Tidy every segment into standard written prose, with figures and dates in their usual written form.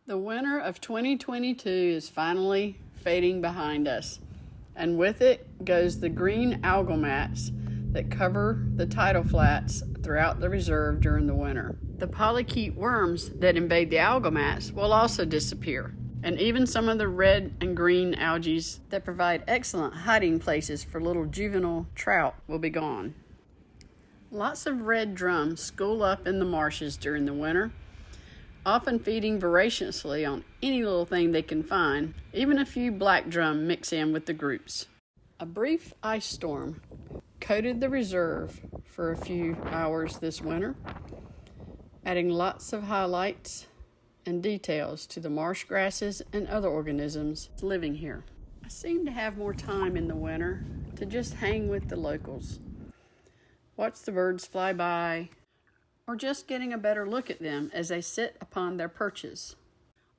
The winter of 2022 is finally fading behind us, and with it goes the green algal mats that cover the tidal flats throughout the reserve during the winter. The polychaete worms that invade the algal mats will also disappear, and even some of the red and green algae that provide excellent hiding places for little juvenile trout will be gone. Lots of red drums school up in the marshes during the winter, often feeding voraciously on any little thing they can find. Even a few black drum mix in with the groups. A brief ice storm coated the reserve for a few hours this winter, adding lots of highlights and details to the marsh grasses and other organisms living here. I seem to have more time in the winter to just hang with the locals, watch the birds fly by, or just getting a better look at them as they sit upon their perches.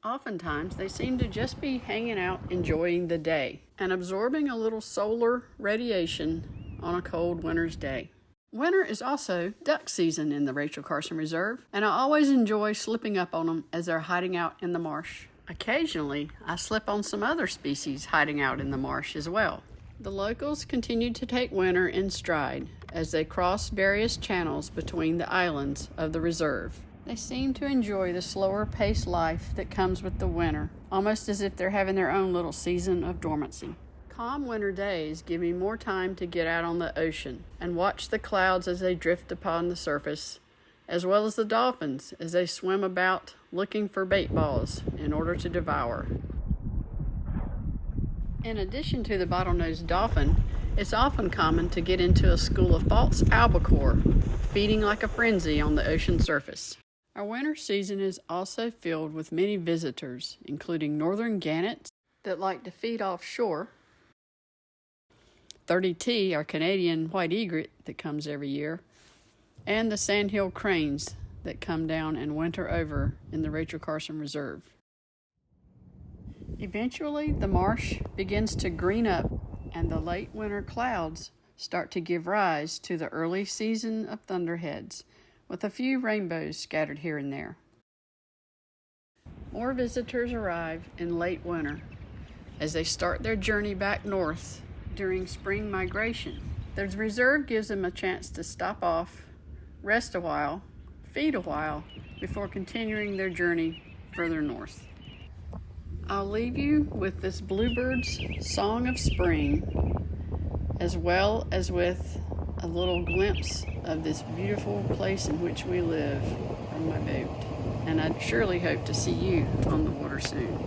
Oftentimes, they seem to just be hanging out enjoying the day and absorbing a little solar radiation on a cold winter's day. Winter is also duck season in the Rachel Carson Reserve, and I always enjoy slipping up on them as they're hiding out in the marsh. Occasionally, I slip on some other species hiding out in the marsh as well. The locals continue to take winter in stride as they cross various channels between the islands of the reserve. They seem to enjoy the slower-paced life that comes with the winter, almost as if they're having their own little season of dormancy. Calm winter days give me more time to get out on the ocean and watch the clouds as they drift upon the surface, as well as the dolphins as they swim about looking for bait balls in order to devour. In addition to the bottlenose dolphin, it's often common to get into a school of false albacore, feeding like a frenzy on the ocean surface. Our winter season is also filled with many visitors, including northern gannets that like to feed offshore, 30T, our Canadian white egret that comes every year, and the sandhill cranes that come down and winter over in the Rachel Carson Reserve. Eventually, the marsh begins to green up, and the late winter clouds start to give rise to the early season of thunderheads, with a few rainbows scattered here and there. More visitors arrive in late winter as they start their journey back north during spring migration. The reserve gives them a chance to stop off, rest a while, feed a while, before continuing their journey further north. I'll leave you with this bluebird's song of spring, as well as with a little glimpse of this beautiful place in which we live from my boat. And I surely hope to see you on the water soon.